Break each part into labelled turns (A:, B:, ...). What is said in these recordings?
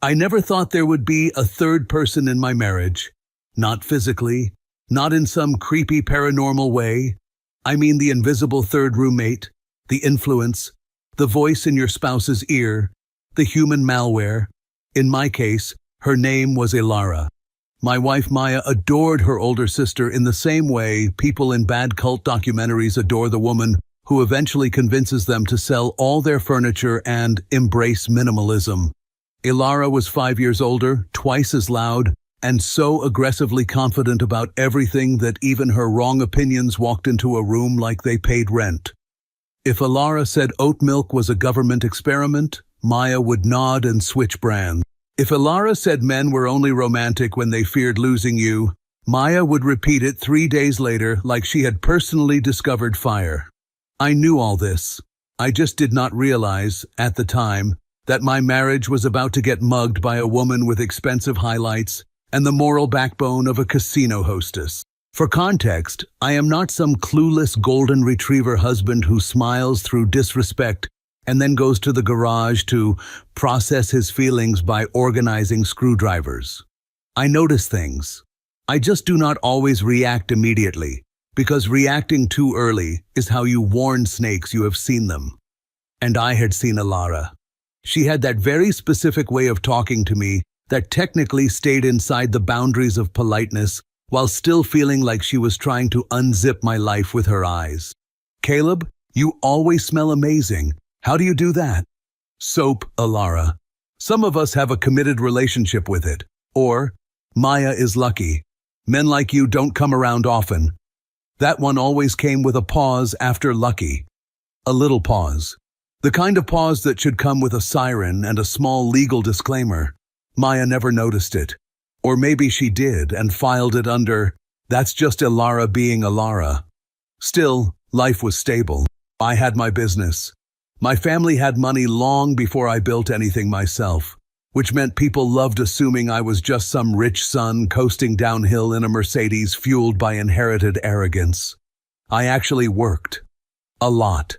A: I never thought there would be a third person in my marriage. Not physically, not in some creepy paranormal way. I mean the invisible third roommate, the influence, the voice in your spouse's ear, the human malware. In my case, her name was Ilara. My wife Maya adored her older sister in the same way people in bad cult documentaries adore the woman who eventually convinces them to sell all their furniture and embrace minimalism. Ilara was 5 years older, twice as loud, and so aggressively confident about everything that even her wrong opinions walked into a room like they paid rent. If Ilara said oat milk was a government experiment, Maya would nod and switch brands. If Ilara said men were only romantic when they feared losing you, Maya would repeat it 3 days later like she had personally discovered fire. I knew all this. I just did not realize, at the time, that my marriage was about to get mugged by a woman with expensive highlights and the moral backbone of a casino hostess. For context, I am not some clueless golden retriever husband who smiles through disrespect and then goes to the garage to process his feelings by organizing screwdrivers. I notice things. I just do not always react immediately, because reacting too early is how you warn snakes you have seen them. And I had seen Ilara. She had that very specific way of talking to me that technically stayed inside the boundaries of politeness while still feeling like she was trying to unzip my life with her eyes. "Caleb, you always smell amazing. How do you do that?" "Soap, Ilara. Some of us have a committed relationship with it." Or, "Maya is lucky. Men like you don't come around often." That one always came with a pause after lucky. A little pause. The kind of pause that should come with a siren and a small legal disclaimer. Maya never noticed it. Or maybe she did and filed it under, "That's just Ilara being Ilara." Still, life was stable. I had my business. My family had money long before I built anything myself, which meant people loved assuming I was just some rich son coasting downhill in a Mercedes fueled by inherited arrogance. I actually worked. A lot.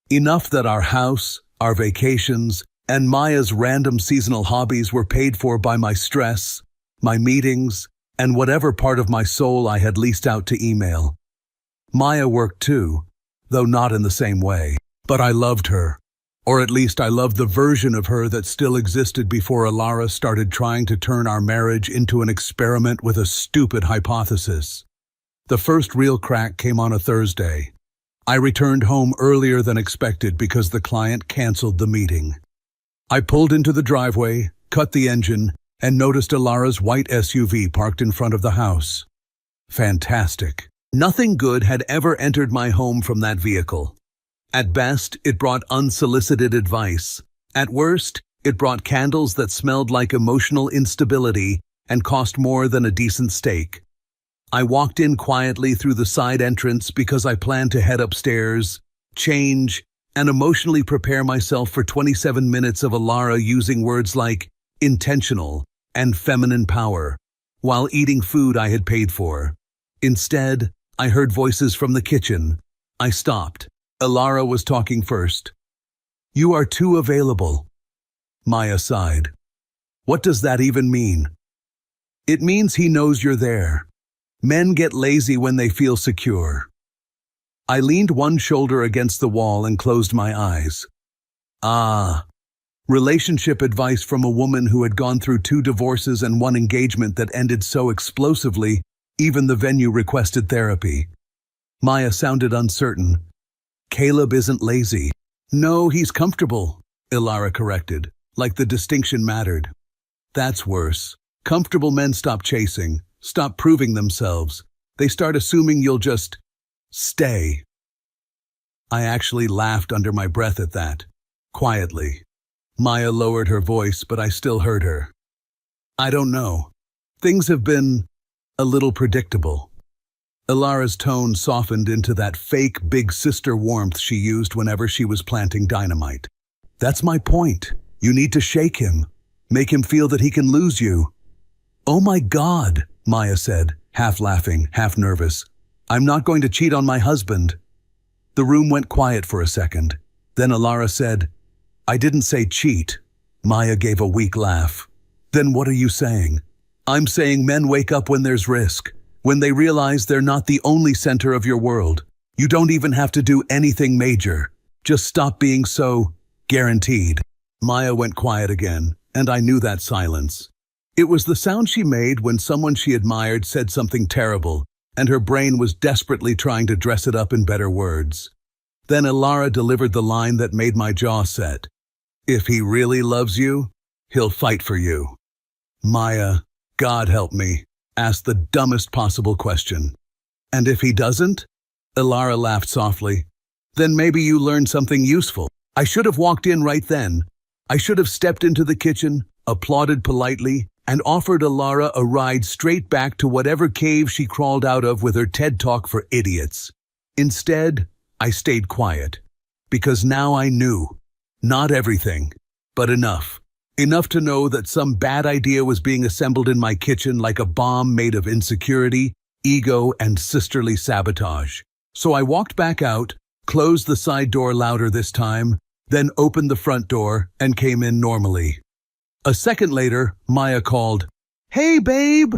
A: Enough that our house, our vacations, and Maya's random seasonal hobbies were paid for by my stress, my meetings, and whatever part of my soul I had leased out to email. Maya worked too, though not in the same way. But I loved her. Or at least I loved the version of her that still existed before Ilara started trying to turn our marriage into an experiment with a stupid hypothesis. The first real crack came on a Thursday. I returned home earlier than expected because the client canceled the meeting. I pulled into the driveway, cut the engine, and noticed Ilara's white SUV parked in front of the house. Fantastic. Nothing good had ever entered my home from that vehicle. At best, it brought unsolicited advice. At worst, it brought candles that smelled like emotional instability and cost more than a decent steak. I walked in quietly through the side entrance because I planned to head upstairs, change, and emotionally prepare myself for 27 minutes of Ilara using words like intentional and feminine power, while eating food I had paid for. Instead, I heard voices from the kitchen. I stopped. Ilara was talking first. "You are too available." Maya sighed. "What does that even mean?" "It means he knows you're there. Men get lazy when they feel secure." I leaned one shoulder against the wall and closed my eyes. Ah, relationship advice from a woman who had gone through 2 divorces and 1 engagement that ended so explosively, even the venue requested therapy. Maya sounded uncertain. "Caleb isn't lazy." "No, he's comfortable," Ilara corrected, like the distinction mattered. "That's worse. Comfortable men stop chasing, stop proving themselves. They start assuming you'll just stay." I actually laughed under my breath at that, quietly. Maya lowered her voice, but I still heard her. "I don't know. Things have been a little predictable." Ilara's tone softened into that fake big sister warmth she used whenever she was planting dynamite. "That's my point. You need to shake him. Make him feel that he can lose you." "Oh my God," Maya said, half laughing, half nervous. "I'm not going to cheat on my husband." The room went quiet for a second. Then Ilara said, "I didn't say cheat." Maya gave a weak laugh. Then what are you saying? I'm saying men wake up when there's risk, when they realize they're not the only center of your world. You don't even have to do anything major. Just stop being so guaranteed. Maya went quiet again, and I knew that silence. It was the sound she made when someone she admired said something terrible, and her brain was desperately trying to dress it up in better words. Then Ilara delivered the line that made my jaw set. If he really loves you, he'll fight for you. Maya, God help me, asked the dumbest possible question. And if he doesn't? Ilara laughed softly. Then maybe you learned something useful. I should have walked in right then. I should have stepped into the kitchen, applauded politely, and offered Ilara a ride straight back to whatever cave she crawled out of with her TED Talk for idiots. Instead, I stayed quiet, because now I knew. Not everything, but enough. Enough to know that some bad idea was being assembled in my kitchen like a bomb made of insecurity, ego, and sisterly sabotage. So I walked back out, closed the side door louder this time, then opened the front door and came in normally. A second later, Maya called, "Hey, babe!"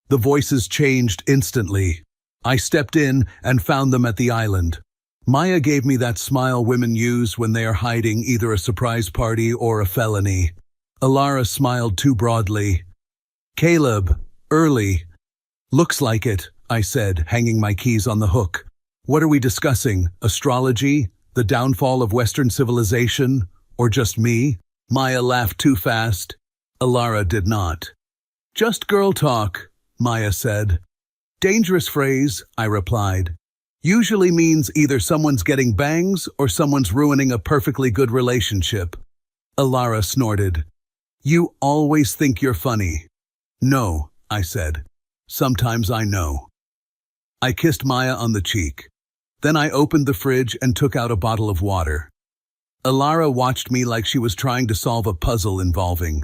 A: The voices changed instantly. I stepped in and found them at the island. Maya gave me that smile women use when they are hiding either a surprise party or a felony. Ilara smiled too broadly. "Caleb, early." "Looks like it," I said, hanging my keys on the hook. "What are we discussing? Astrology? The downfall of Western civilization? Or just me?" Maya laughed too fast. Ilara did not. "Just girl talk," Maya said. "Dangerous phrase," I replied. "Usually means either someone's getting bangs or someone's ruining a perfectly good relationship." Ilara snorted. "You always think you're funny." "No," I said. "Sometimes I know." I kissed Maya on the cheek. Then I opened the fridge and took out a bottle of water. Ilara watched me like she was trying to solve a puzzle involving.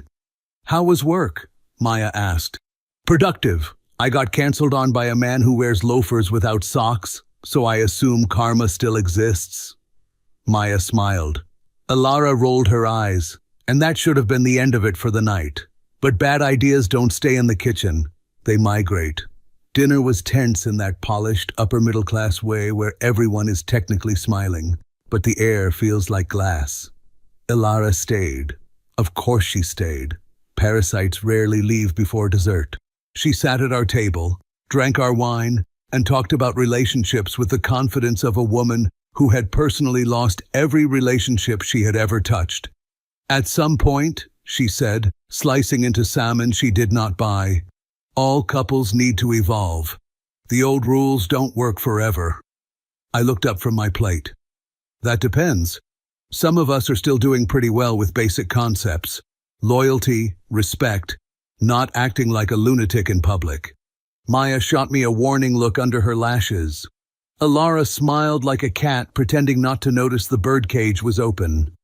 A: "How was work?" Maya asked. "Productive. I got canceled on by a man who wears loafers without socks, so I assume karma still exists." Maya smiled. Ilara rolled her eyes, and that should have been the end of it for the night. But bad ideas don't stay in the kitchen. They migrate. Dinner was tense in that polished, upper-middle-class way where everyone is technically smiling, but the air feels like glass. Ilara stayed. Of course she stayed. Parasites rarely leave before dessert. She sat at our table, drank our wine, and talked about relationships with the confidence of a woman who had personally lost every relationship she had ever touched. "At some point," she said, slicing into salmon she did not buy, "all couples need to evolve. The old rules don't work forever." I looked up from my plate. "That depends. Some of us are still doing pretty well with basic concepts. Loyalty, respect, not acting like a lunatic in public." Maya shot me a warning look under her lashes. Ilara smiled like a cat, pretending not to notice the birdcage was open.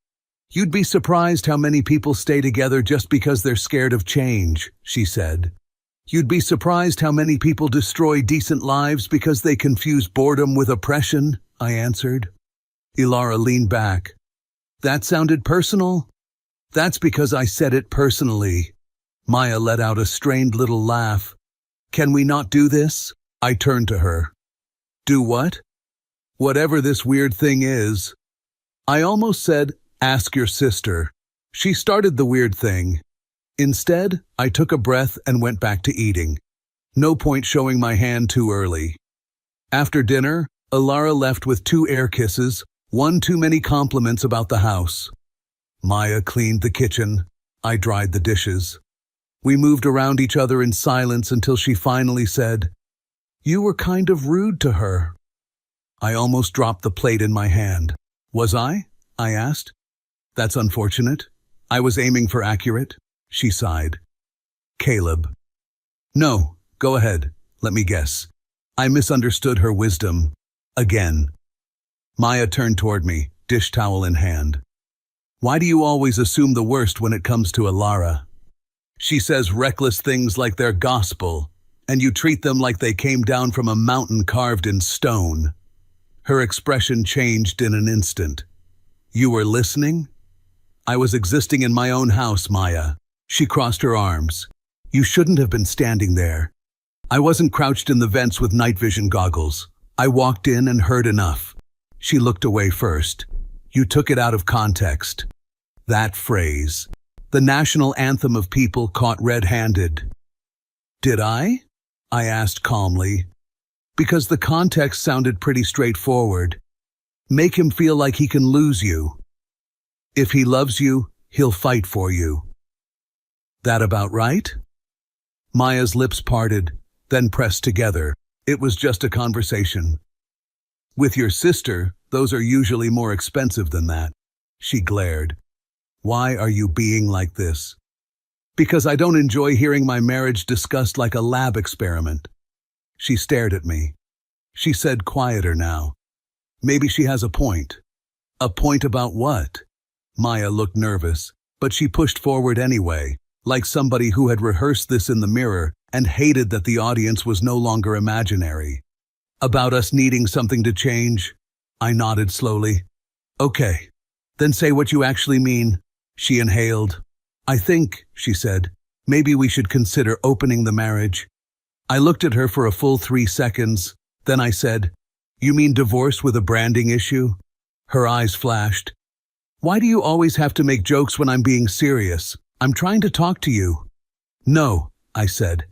A: "You'd be surprised how many people stay together just because they're scared of change," she said. "You'd be surprised how many people destroy decent lives because they confuse boredom with oppression," I answered. Ilara leaned back. "That sounded personal?" "That's because I said it personally." Maya let out a strained little laugh. "Can we not do this?" I turned to her. "Do what?" "Whatever this weird thing is." I almost said, "Ask your sister." She started the weird thing. Instead, I took a breath and went back to eating. No point showing my hand too early. After dinner, Ilara left with 2 air kisses, 1 too many compliments about the house. Maya cleaned the kitchen. I dried the dishes. We moved around each other in silence until she finally said, "You were kind of rude to her." I almost dropped the plate in my hand. "Was I?" I asked. "That's unfortunate. I was aiming for accurate." She sighed. "Caleb." "No, go ahead. Let me guess." I misunderstood her wisdom. Again. Maya turned toward me, dish towel in hand. "Why do you always assume the worst when it comes to Ilara? She says reckless things like they're gospel, and you treat them like they came down from a mountain carved in stone." Her expression changed in an instant. "You were listening?" "I was existing in my own house, Maya. She crossed her arms. You shouldn't have been standing there. I wasn't crouched in the vents with night vision goggles. I walked in and heard enough. She looked away first. You took it out of context. That phrase. The national anthem of people caught red-handed. Did I? I asked calmly. Because the context sounded pretty straightforward. Make him feel like he can lose you. If he loves you, he'll fight for you. That about right? Maya's lips parted, then pressed together. It was just a conversation. With your sister, those are usually more expensive than that. She glared. Why are you being like this? Because I don't enjoy hearing my marriage discussed like a lab experiment. She stared at me. She said quieter now. Maybe she has a point. A point about what? Maya looked nervous, but she pushed forward anyway, like somebody who had rehearsed this in the mirror and hated that the audience was no longer imaginary. About us needing something to change? I nodded slowly. Okay, then say what you actually mean. She inhaled. I think, she said, maybe we should consider opening the marriage. I looked at her for a full 3 seconds. Then I said, you mean divorce with a branding issue? Her eyes flashed. Why do you always have to make jokes when I'm being serious? I'm trying to talk to you. No, I said.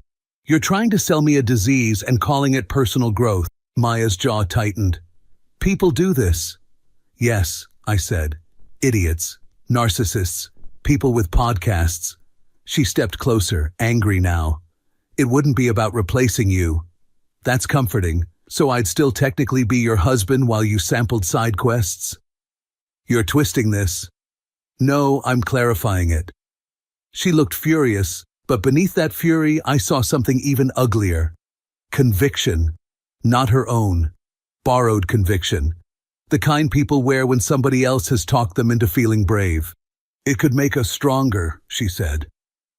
A: You're trying to sell me a disease and calling it personal growth. Maya's jaw tightened. People do this. Yes, I said. Idiots, narcissists, people with podcasts. She stepped closer, angry now. It wouldn't be about replacing you. That's comforting, so I'd still technically be your husband while you sampled side quests? You're twisting this. No, I'm clarifying it. She looked furious, but beneath that fury I saw something even uglier. Conviction. Not her own. Borrowed conviction. The kind people wear when somebody else has talked them into feeling brave. It could make us stronger, she said.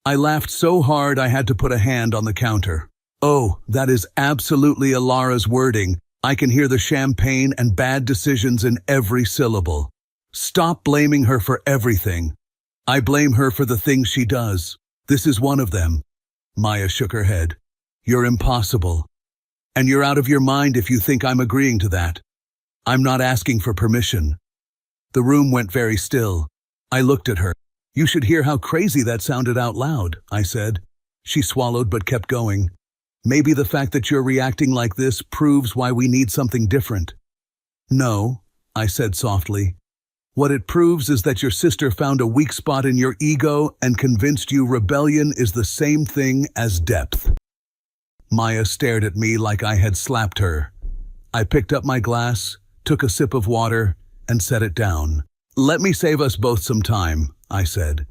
A: I laughed so hard I had to put a hand on the counter. Oh, that is absolutely Alara's wording. I can hear the champagne and bad decisions in every syllable. Stop blaming her for everything. I blame her for the things she does. This is one of them. Maya shook her head. You're impossible. And you're out of your mind if you think I'm agreeing to that. I'm not asking for permission. The room went very still. I looked at her. You should hear how crazy that sounded out loud, I said. She swallowed but kept going. Maybe the fact that you're reacting like this proves why we need something different. No, I said softly. What it proves is that your sister found a weak spot in your ego and convinced you rebellion is the same thing as depth. Maya stared at me like I had slapped her. I picked up my glass, took a sip of water, and set it down. Let me save us both some time, I said.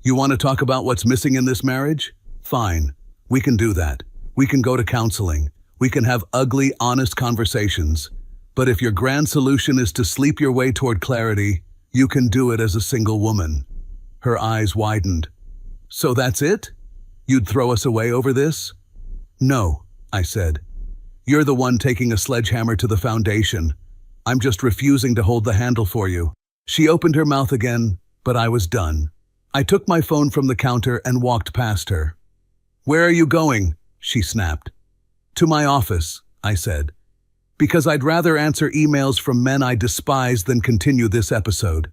A: You want to talk about what's missing in this marriage? Fine, we can do that. We can go to counseling. We can have ugly, honest conversations. But if your grand solution is to sleep your way toward clarity, you can do it as a single woman. Her eyes widened. So that's it? You'd throw us away over this? No, I said. You're the one taking a sledgehammer to the foundation. I'm just refusing to hold the handle for you. She opened her mouth again, but I was done. I took my phone from the counter and walked past her. Where are you going? She snapped. To my office, I said. Because I'd rather answer emails from men I despise than continue this episode.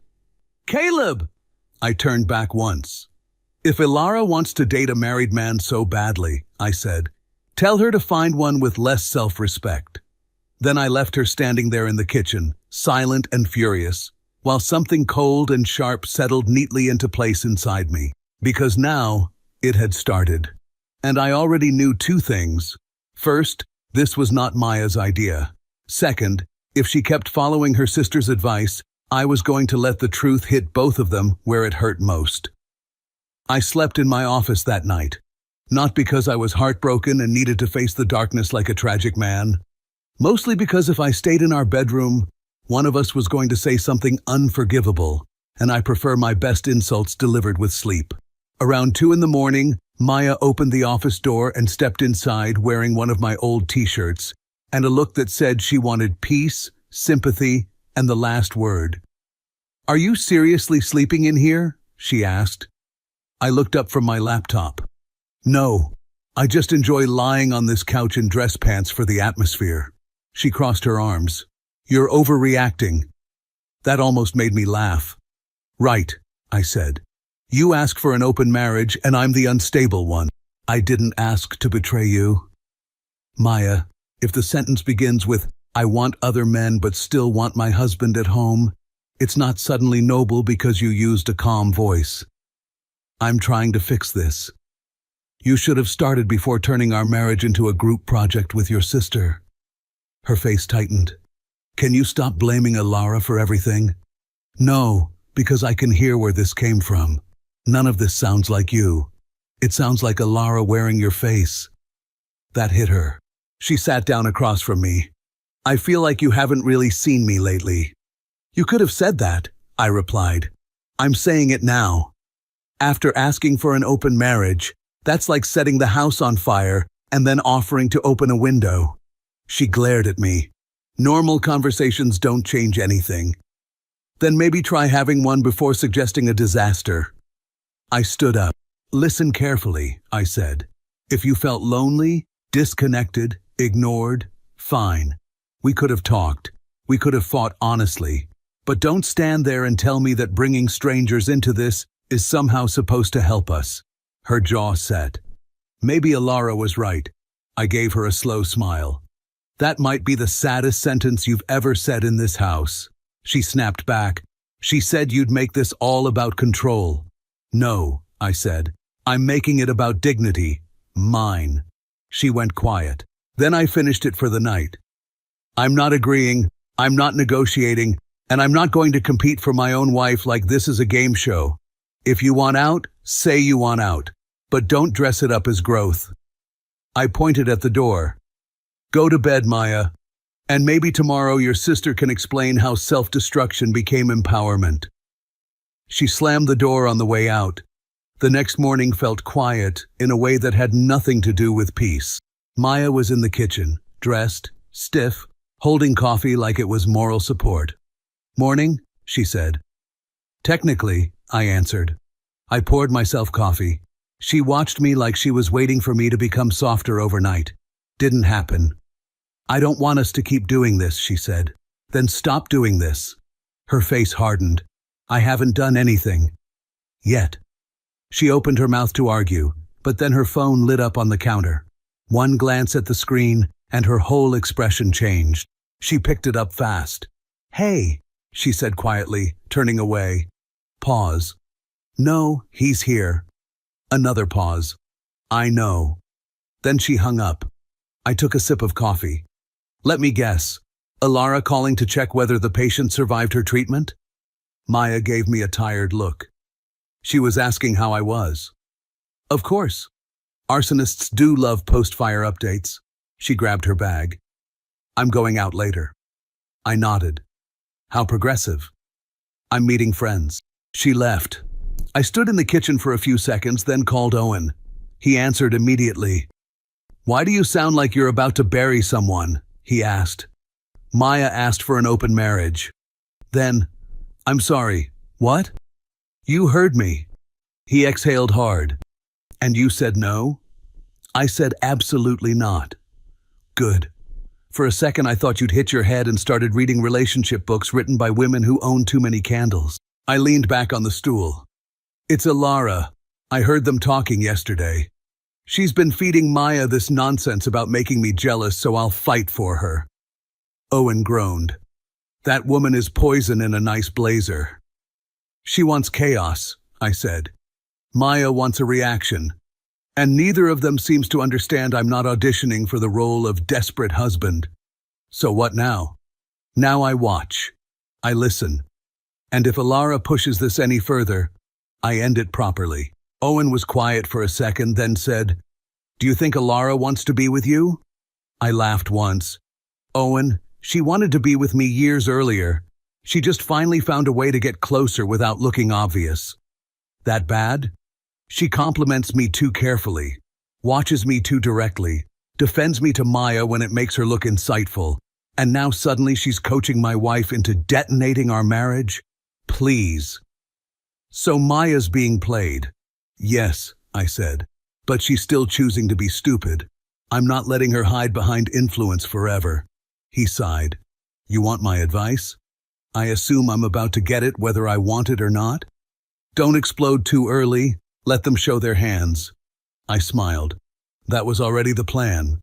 A: Caleb! I turned back once. If Ilara wants to date a married man so badly, I said, tell her to find one with less self-respect. Then I left her standing there in the kitchen, silent and furious, while something cold and sharp settled neatly into place inside me. Because now, it had started. And I already knew 2 things. First, this was not Maya's idea. Second, if she kept following her sister's advice, I was going to let the truth hit both of them where it hurt most. I slept in my office that night. Not because I was heartbroken and needed to face the darkness like a tragic man. Mostly because if I stayed in our bedroom, one of us was going to say something unforgivable, and I prefer my best insults delivered with sleep. Around 2 a.m, Maya opened the office door and stepped inside wearing one of my old t-shirts and a look that said she wanted peace, sympathy, and the last word. Are you seriously sleeping in here? She asked. I looked up from my laptop. No, I just enjoy lying on this couch in dress pants for the atmosphere. She crossed her arms. You're overreacting. That almost made me laugh. Right, I said. You ask for an open marriage and I'm the unstable one. I didn't ask to betray you. Maya, if the sentence begins with, I want other men but still want my husband at home, it's not suddenly noble because you used a calm voice. I'm trying to fix this. You should have started before turning our marriage into a group project with your sister. Her face tightened. Can you stop blaming Alara for everything? No, because I can hear where this came from. None of this sounds like you. It sounds like Alara wearing your face. That hit her. She sat down across from me. I feel like you haven't really seen me lately. You could have said that, I replied. I'm saying it now. After asking for an open marriage, that's like setting the house on fire and then offering to open a window. She glared at me. Normal conversations don't change anything. Then maybe try having one before suggesting a disaster. I stood up. Listen carefully, I said. If you felt lonely, disconnected, ignored, fine. We could have talked. We could have fought honestly. But don't stand there and tell me that bringing strangers into this is somehow supposed to help us. Her jaw set. Maybe Alara was right. I gave her a slow smile. That might be the saddest sentence you've ever said in this house. She snapped back. She said you'd make this all about control. No, I said. I'm making it about dignity. Mine. She went quiet. Then I finished it for the night. I'm not agreeing, I'm not negotiating, and I'm not going to compete for my own wife like this is a game show. If you want out, say you want out, but don't dress it up as growth. I pointed at the door. Go to bed, Maya, and maybe tomorrow your sister can explain how self-destruction became empowerment. She slammed the door on the way out. The next morning felt quiet in a way that had nothing to do with peace. Maya was in the kitchen, dressed, stiff, holding coffee like it was moral support. Morning, she said. Technically, I answered. I poured myself coffee. She watched me like she was waiting for me to become softer overnight. Didn't happen. I don't want us to keep doing this, she said. Then stop doing this. Her face hardened. I haven't done anything. Yet. She opened her mouth to argue, but then her phone lit up on the counter. One glance at the screen, and her whole expression changed. She picked it up fast. Hey, she said quietly, turning away. Pause. No, he's here. Another pause. I know. Then she hung up. I took a sip of coffee. Let me guess. Alara calling to check whether the patient survived her treatment? Maya gave me a tired look. She was asking how I was. Of course. Arsonists do love post-fire updates. She grabbed her bag. I'm going out later. I nodded. How progressive. I'm meeting friends. She left. I stood in the kitchen for a few seconds, then called Owen. He answered immediately. Why do you sound like you're about to bury someone? He asked. Maya asked for an open marriage. Then, I'm sorry, what? You heard me. He exhaled hard. And you said no? I said absolutely not. Good. For a second I thought you'd hit your head and started reading relationship books written by women who own too many candles. I leaned back on the stool. It's Alara. I heard them talking yesterday. She's been feeding Maya this nonsense about making me jealous, so I'll fight for her. Owen groaned. That woman is poison in a nice blazer. She wants chaos, I said. Maya wants a reaction. And neither of them seems to understand I'm not auditioning for the role of desperate husband. So what now? Now I watch. I listen. And if Alara pushes this any further, I end it properly. Owen was quiet for a second, then said, Do you think Alara wants to be with you? I laughed once. Owen, she wanted to be with me years earlier. She just finally found a way to get closer without looking obvious. That bad? She compliments me too carefully, watches me too directly, defends me to Maya when it makes her look insightful, and now suddenly she's coaching my wife into detonating our marriage? Please. So Maya's being played. Yes, I said. But she's still choosing to be stupid. I'm not letting her hide behind influence forever. He sighed. You want my advice? I assume I'm about to get it whether I want it or not? Don't explode too early. Let them show their hands. I smiled. That was already the plan.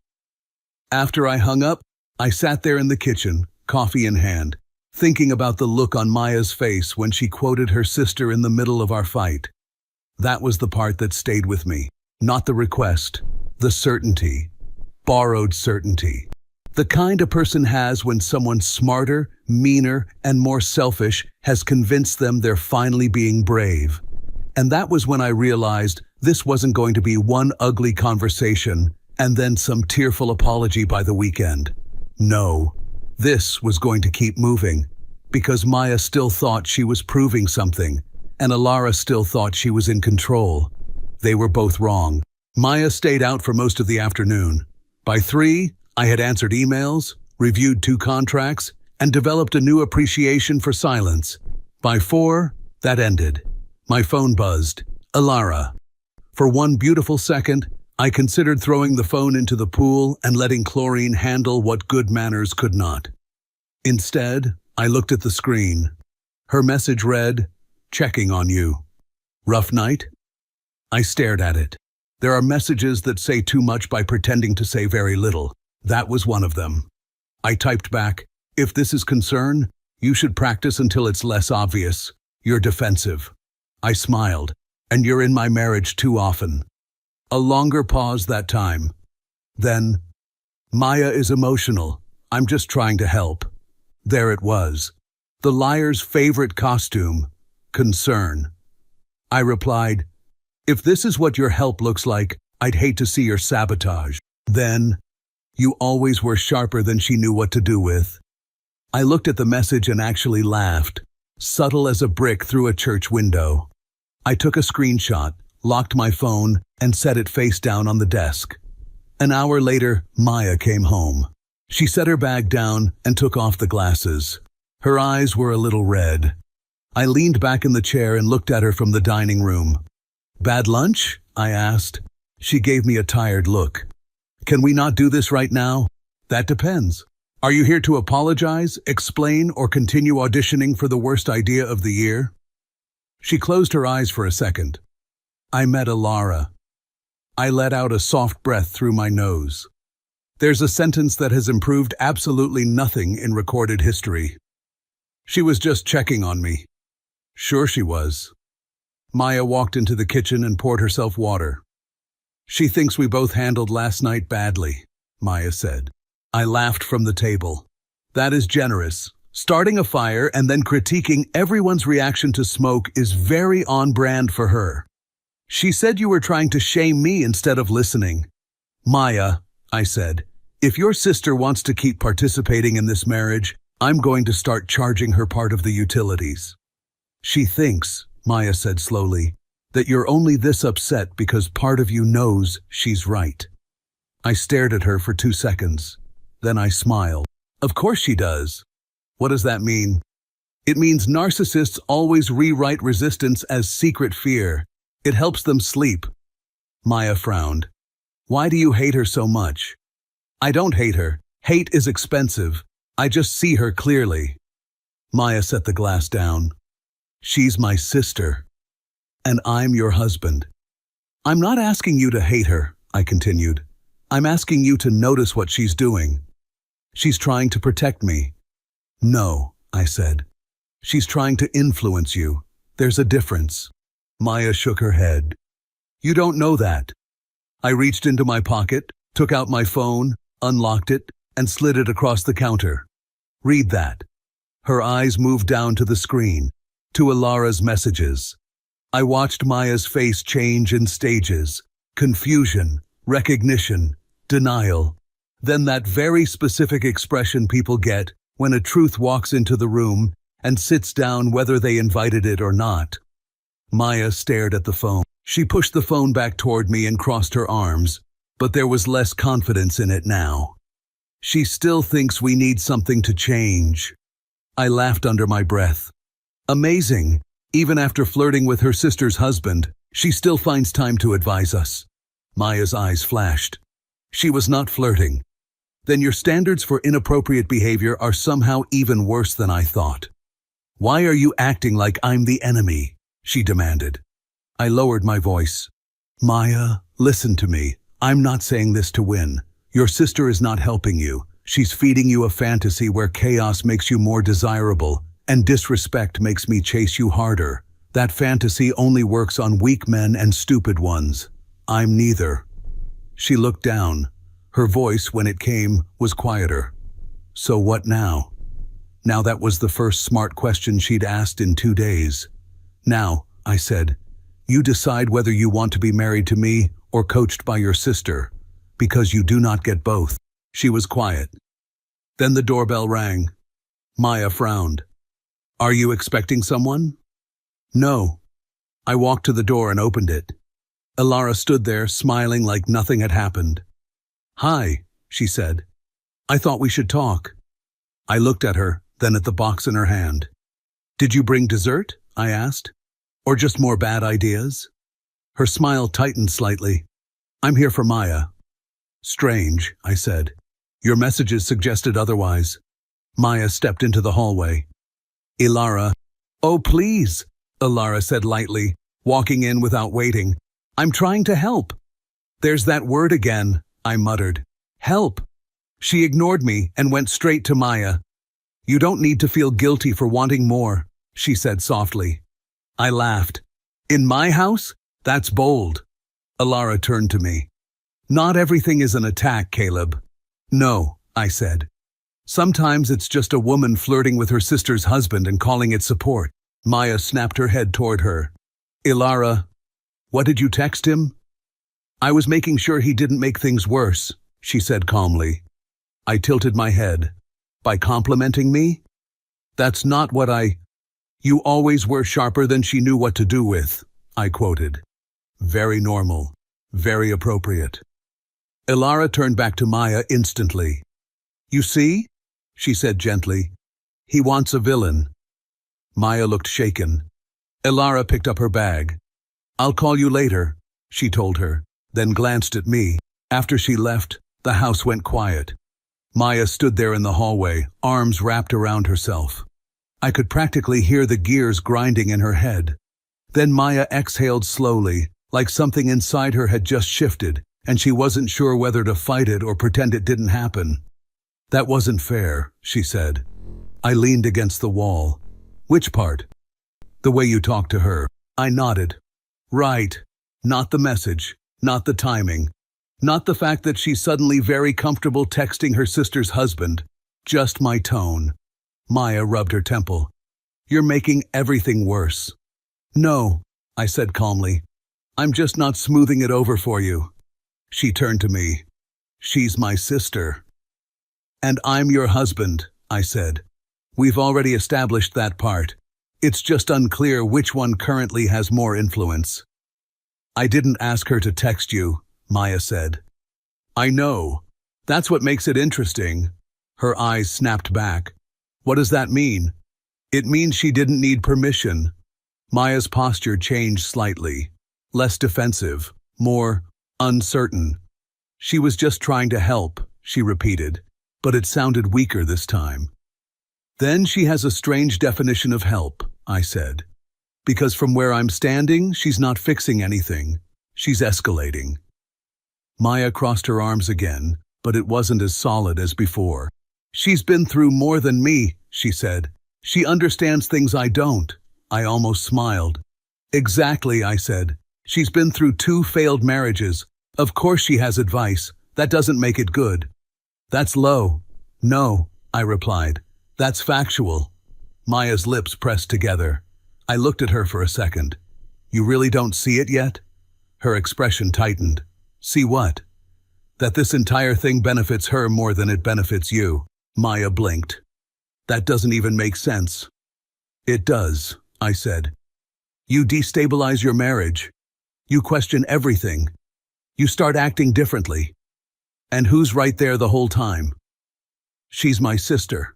A: After I hung up, I sat there in the kitchen, coffee in hand, thinking about the look on Maya's face when she quoted her sister in the middle of our fight. That was the part that stayed with me. Not the request, the certainty. Borrowed certainty. The kind a person has when someone smarter, meaner, and more selfish has convinced them they're finally being brave. And that was when I realized this wasn't going to be one ugly conversation and then some tearful apology by the weekend. No, this was going to keep moving, because Maya still thought she was proving something, and Alara still thought she was in control. They were both wrong. Maya stayed out for most of the afternoon. By 3, I had answered emails, reviewed 2 contracts, and developed a new appreciation for silence. By 4, that ended. My phone buzzed. Alara. For one beautiful second, I considered throwing the phone into the pool and letting chlorine handle what good manners could not. Instead, I looked at the screen. Her message read, "Checking on you. Rough night?" I stared at it. There are messages that say too much by pretending to say very little. That was one of them. I typed back, "If this is concern, you should practice until it's less obvious. You're defensive." I smiled. "And you're in my marriage too often." A longer pause that time. Then, "Maya is emotional. I'm just trying to help." There it was. The liar's favorite costume. Concern. I replied, "If this is what your help looks like, I'd hate to see your sabotage." Then, "You always were sharper than she knew what to do with." I looked at the message and actually laughed, subtle as a brick through a church window. I took a screenshot, locked my phone, and set it face down on the desk. An hour later, Maya came home. She set her bag down and took off the glasses. Her eyes were a little red. I leaned back in the chair and looked at her from the dining room. "Bad lunch?" I asked. She gave me a tired look. "Can we not do this right now?" "That depends. Are you here to apologize, explain, or continue auditioning for the worst idea of the year?" She closed her eyes for a second. I met Alara. I let out a soft breath through my nose. There's a sentence that has improved absolutely nothing in recorded history. She was just checking on me. Sure she was. Maya walked into the kitchen and poured herself water. "She thinks we both handled last night badly," Maya said. I laughed from the table. "That is generous. Starting a fire and then critiquing everyone's reaction to smoke is very on brand for her. She said you were trying to shame me instead of listening." "Maya," I said, "if your sister wants to keep participating in this marriage, I'm going to start charging her part of the utilities." "She thinks," Maya said slowly, "that you're only this upset because part of you knows she's right." I stared at her for 2 seconds. Then I smiled. "Of course she does." "What does that mean?" "It means narcissists always rewrite resistance as secret fear. It helps them sleep." Maya frowned. "Why do you hate her so much?" "I don't hate her. Hate is expensive. I just see her clearly." Maya set the glass down. "She's my sister. And I'm your husband." "I'm not asking you to hate her," I continued. "I'm asking you to notice what she's doing." "She's trying to protect me." "No," I said. "She's trying to influence you. There's a difference." Maya shook her head. "You don't know that." I reached into my pocket, took out my phone, unlocked it, and slid it across the counter. "Read that." Her eyes moved down to the screen, to Alara's messages. I watched Maya's face change in stages: confusion, recognition, denial. Then that very specific expression people get when a truth walks into the room and sits down whether they invited it or not. Maya stared at the phone. She pushed the phone back toward me and crossed her arms, but there was less confidence in it now. "She still thinks we need something to change." I laughed under my breath. "Amazing. Even after flirting with her sister's husband, she still finds time to advise us. Maya's eyes flashed. She was not flirting. Then your standards for inappropriate behavior are somehow even worse than I thought. Why are you acting like I'm the enemy? She demanded. I lowered my voice. Maya, listen to me. I'm not saying this to win. Your sister is not helping you. She's feeding you a fantasy where chaos makes you more desirable and disrespect makes me chase you harder. That fantasy only works on weak men and stupid ones. I'm neither. She looked down. Her voice, when it came, was quieter. So what now? Now that was the first smart question she'd asked in 2 days. Now, I said, you decide whether you want to be married to me or coached by your sister, because you do not get both. She was quiet. Then the doorbell rang. Maya frowned. Are you expecting someone? No. I walked to the door and opened it. Ilara stood there, smiling like nothing had happened. Hi, she said. I thought we should talk. I looked at her, then at the box in her hand. Did you bring dessert? I asked. Or just more bad ideas? Her smile tightened slightly. I'm here for Maya. Strange, I said. Your messages suggested otherwise. Maya stepped into the hallway. Ilara. Oh, please, Ilara said lightly, walking in without waiting. I'm trying to help. There's that word again, I muttered. Help. She ignored me and went straight to Maya. You don't need to feel guilty for wanting more, she said softly. I laughed. In my house? That's bold. Ilara turned to me. Not everything is an attack, Caleb. No, I said. Sometimes it's just a woman flirting with her sister's husband and calling it support. Maya snapped her head toward her. Ilara, what did you text him? I was making sure he didn't make things worse, she said calmly. I tilted my head. By complimenting me? That's not what You always were sharper than she knew what to do with, I quoted. Very normal. Very appropriate. Ilara turned back to Maya instantly. You see? She said gently. He wants a villain. Maya looked shaken. Ilara picked up her bag. I'll call you later, she told her, then glanced at me. After she left, the house went quiet. Maya stood there in the hallway, arms wrapped around herself. I could practically hear the gears grinding in her head. Then Maya exhaled slowly, like something inside her had just shifted, and she wasn't sure whether to fight it or pretend it didn't happen. That wasn't fair, she said. I leaned against the wall. Which part? The way you talked to her. I nodded. Right. Not the message. Not the timing. Not the fact that she's suddenly very comfortable texting her sister's husband. Just my tone. Maya rubbed her temple. You're making everything worse. No, I said calmly. I'm just not smoothing it over for you. She turned to me. She's my sister. And I'm your husband, I said. We've already established that part. It's just unclear which one currently has more influence. I didn't ask her to text you, Maya said. I know. That's what makes it interesting. Her eyes snapped back. What does that mean? It means she didn't need permission. Maya's posture changed slightly. Less defensive, more uncertain. She was just trying to help, she repeated, but it sounded weaker this time. Then she has a strange definition of help, I said. Because from where I'm standing, she's not fixing anything. She's escalating. Maya crossed her arms again, but it wasn't as solid as before. She's been through more than me, she said. She understands things I don't. I almost smiled. Exactly, I said. She's been through 2 failed marriages. Of course she has advice. That doesn't make it good. That's low. No, I replied. That's factual. Maya's lips pressed together. I looked at her for a second. You really don't see it yet? Her expression tightened. See what? That this entire thing benefits her more than it benefits you. Maya blinked. That doesn't even make sense. It does, I said. You destabilize your marriage. You question everything. You start acting differently. And who's right there the whole time? She's my sister.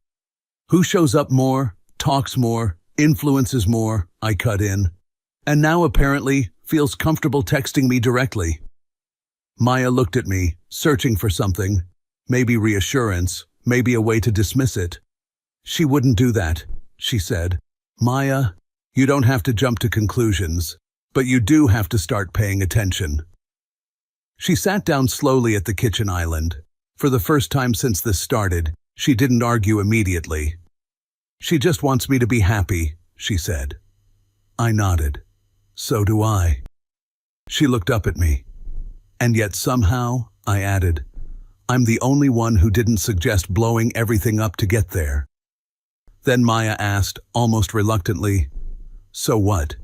A: Who shows up more, talks more, influences more, I cut in, and now apparently feels comfortable texting me directly. Maya looked at me, searching for something, maybe reassurance, maybe a way to dismiss it. She wouldn't do that, she said. Maya, you don't have to jump to conclusions, but you do have to start paying attention. She sat down slowly at the kitchen island. For the first time since this started, she didn't argue immediately. She just wants me to be happy, she said. I nodded. So do I. She looked up at me. And yet somehow, I added, I'm the only one who didn't suggest blowing everything up to get there. Then Maya asked, almost reluctantly, so what?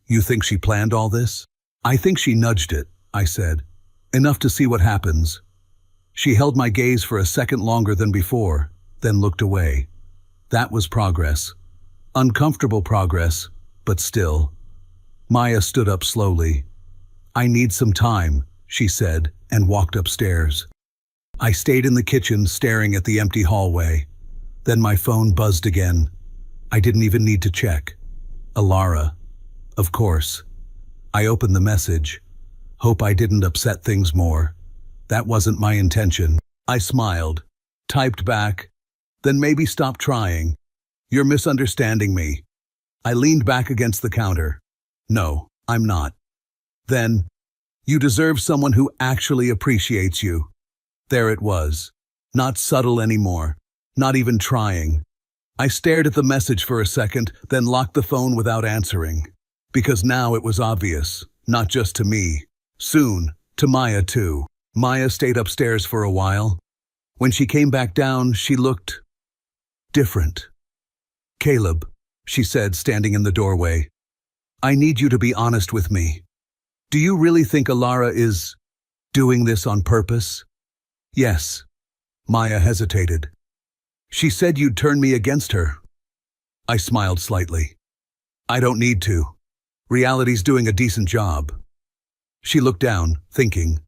A: You think she planned all this? I think she nudged it, I said. Enough to see what happens. She held my gaze for a second longer than before, then looked away. That was progress. Uncomfortable progress, but still. Maya stood up slowly. I need some time, she said, and walked upstairs. I stayed in the kitchen staring at the empty hallway. Then my phone buzzed again. I didn't even need to check. Alara. Of course. I opened the message. Hope I didn't upset things more. That wasn't my intention. I smiled, typed back, then maybe stop trying. You're misunderstanding me. I leaned back against the counter. No, I'm not. Then, you deserve someone who actually appreciates you. There it was. Not subtle anymore. Not even trying. I stared at the message for a second, then locked the phone without answering. Because now it was obvious, not just to me. Soon, to Maya too. Maya stayed upstairs for a while. When she came back down, she looked different. Caleb, she said, standing in the doorway, I need you to be honest with me. Do you really think Alara is doing this on purpose? Yes. Maya hesitated. She said you'd turn me against her. I smiled slightly. I don't need to. Reality's doing a decent job. She looked down, thinking.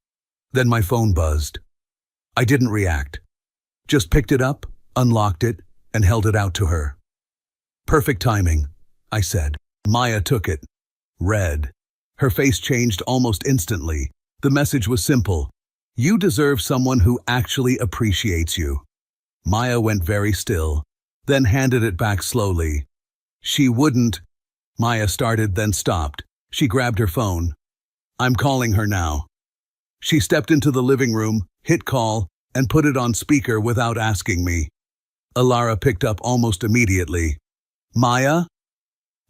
A: Then my phone buzzed. I didn't react. Just picked it up, unlocked it, and held it out to her. Perfect timing, I said. Maya took it. Read. Her face changed almost instantly. The message was simple. You deserve someone who actually appreciates you. Maya went very still, then handed it back slowly. She wouldn't. Maya started, then stopped. She grabbed her phone. I'm calling her now. She stepped into the living room, hit call, and put it on speaker without asking me. Alara picked up almost immediately. Maya?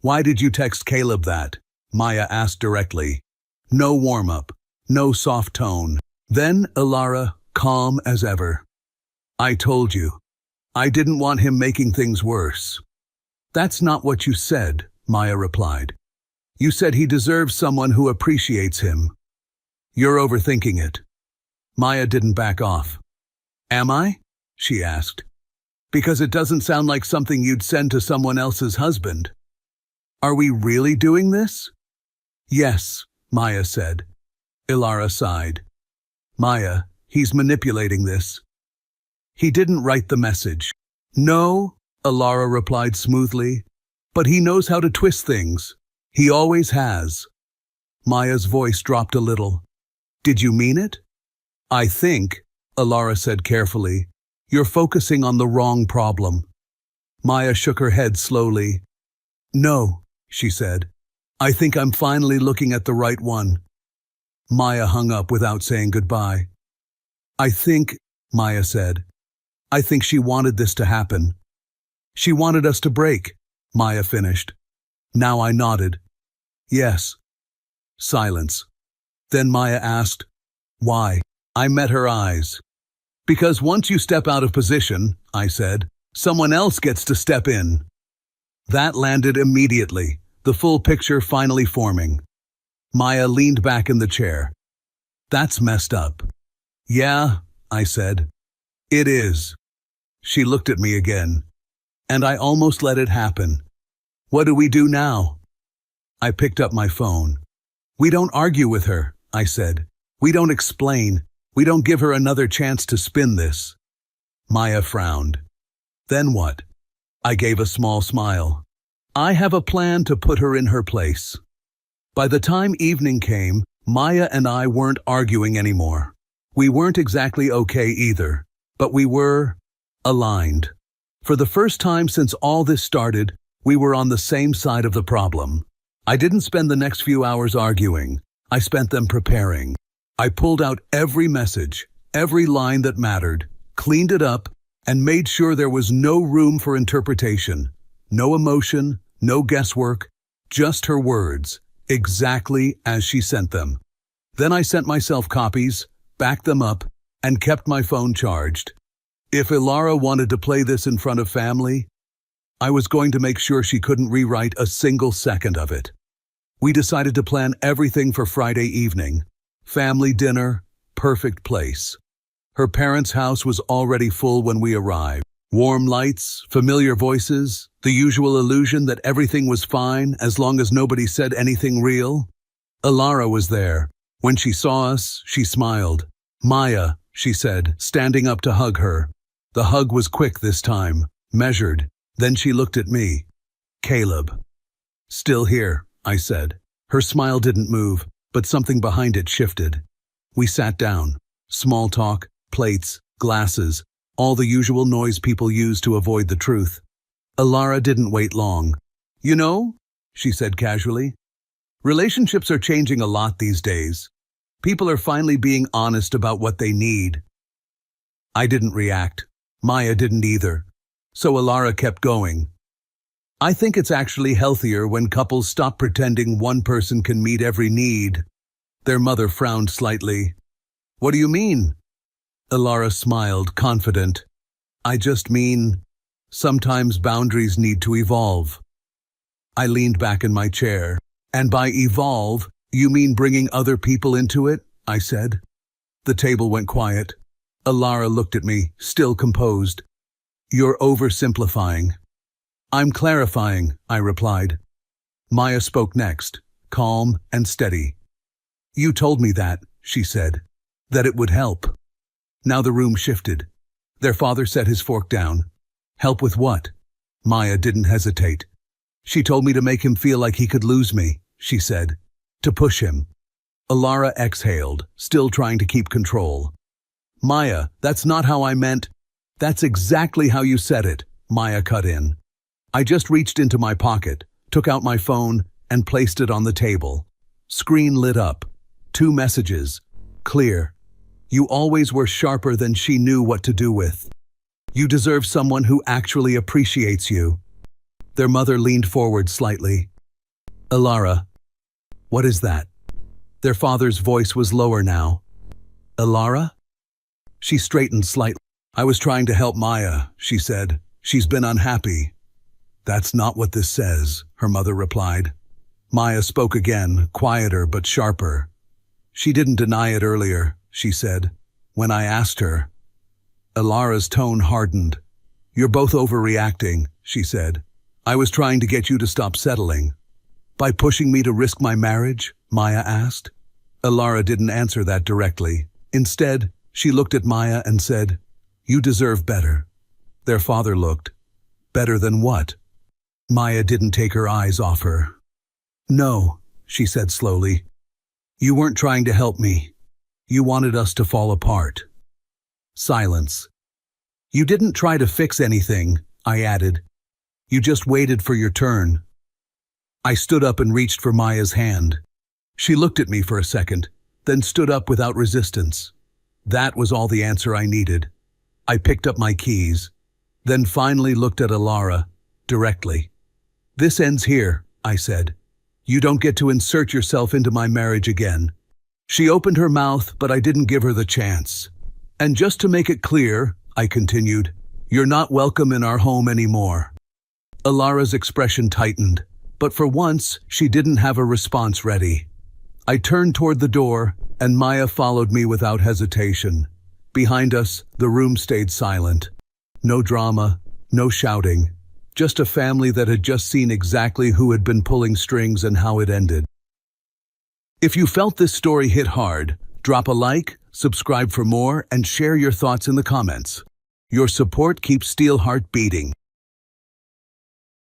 A: Why did you text Caleb that? Maya asked directly. No warm-up, no soft tone. Then Alara, calm as ever. I told you. I didn't want him making things worse. That's not what you said, Maya replied. You said he deserves someone who appreciates him. You're overthinking it. Maya didn't back off. Am I? She asked. Because it doesn't sound like something you'd send to someone else's husband. Are we really doing this? Yes, Maya said. Alara sighed. Maya, he's manipulating this. He didn't write the message. No, Alara replied smoothly. But he knows how to twist things. He always has. Maya's voice dropped a little. Did you mean it? I think, Alara said carefully, you're focusing on the wrong problem. Maya shook her head slowly. No, she said. I think I'm finally looking at the right one. Maya hung up without saying goodbye. I think, Maya said, I think she wanted this to happen. She wanted us to break, Maya finished. Now I nodded. Yes. Silence. Then Maya asked, why? I met her eyes. Because once you step out of position, I said, someone else gets to step in. That landed immediately, the full picture finally forming. Maya leaned back in the chair. That's messed up. Yeah, I said. It is. She looked at me again. And I almost let it happen. What do we do now? I picked up my phone. We don't argue with her, I said. We don't explain. We don't give her another chance to spin this. Maya frowned. Then what? I gave a small smile. I have a plan to put her in her place. By the time evening came, Maya and I weren't arguing anymore. We weren't exactly okay either, but we were aligned. For the first time since all this started, we were on the same side of the problem. I didn't spend the next few hours arguing. I spent them preparing. I pulled out every message, every line that mattered, cleaned it up, and made sure there was no room for interpretation, no emotion, no guesswork, just her words, exactly as she sent them. Then I sent myself copies, backed them up, and kept my phone charged. If Ilara wanted to play this in front of family, I was going to make sure she couldn't rewrite a single second of it. We decided to plan everything for Friday evening. Family dinner, perfect place. Her parents' house was already full when we arrived. Warm lights, familiar voices, the usual illusion that everything was fine as long as nobody said anything real. Ilara was there. When she saw us, she smiled. "Maya," she said, standing up to hug her. The hug was quick this time, measured. Then she looked at me. "Caleb." "Still here," I said. Her smile didn't move, but something behind it shifted. We sat down. Small talk, plates, glasses, all the usual noise people use to avoid the truth. Ilara didn't wait long. "You know," she said casually, "relationships are changing a lot these days. People are finally being honest about what they need." I didn't react. Maya didn't either. So Ilara kept going. "I think it's actually healthier when couples stop pretending one person can meet every need." Their mother frowned slightly. "What do you mean?" Ilara smiled, confident. "I just mean, sometimes boundaries need to evolve." I leaned back in my chair. "And by evolve, you mean bringing other people into it?" I said. The table went quiet. Ilara looked at me, still composed. "You're oversimplifying." "I'm clarifying," I replied. Maya spoke next, calm and steady. "You told me that," she said, "that it would help." Now the room shifted. Their father set his fork down. "Help with what?" Maya didn't hesitate. "She told me to make him feel like he could lose me," she said. "To push him." Ilara exhaled, still trying to keep control. "Maya, that's not how I meant." "That's exactly how you said it," Maya cut in. I just reached into my pocket, took out my phone, and placed it on the table. Screen lit up. 2 messages. Clear. "You always were sharper than she knew what to do with. You deserve someone who actually appreciates you." Their mother leaned forward slightly. "Ilara." "What is that?" Their father's voice was lower now. "Ilara?" She straightened slightly. "I was trying to help Maya," she said. "She's been unhappy." "That's not what this says," her mother replied. Maya spoke again, quieter but sharper. "She didn't deny it earlier," she said, "when I asked her." Ilara's tone hardened. "You're both overreacting," she said. "I was trying to get you to stop settling." "By pushing me to risk my marriage?" Maya asked. Ilara didn't answer that directly. Instead, she looked at Maya and said, "You deserve better." Their father looked. "Better than what?" Maya didn't take her eyes off her. "No," she said slowly. "You weren't trying to help me. You wanted us to fall apart." Silence. "You didn't try to fix anything," I added. "You just waited for your turn." I stood up and reached for Maya's hand. She looked at me for a second, then stood up without resistance. That was all the answer I needed. I picked up my keys, then finally looked at Ilara, directly. "This ends here," I said. "You don't get to insert yourself into my marriage again." She opened her mouth, but I didn't give her the chance. "And just to make it clear," I continued, "you're not welcome in our home anymore." Ilara's expression tightened, but for once she didn't have a response ready. I turned toward the door, and Maya followed me without hesitation. Behind us, the room stayed silent. No drama, no shouting, just a family that had just seen exactly who had been pulling strings and how it ended. If you felt this story hit hard, drop a like, subscribe for more, and share your thoughts in the comments. Your support keeps Steelheart beating.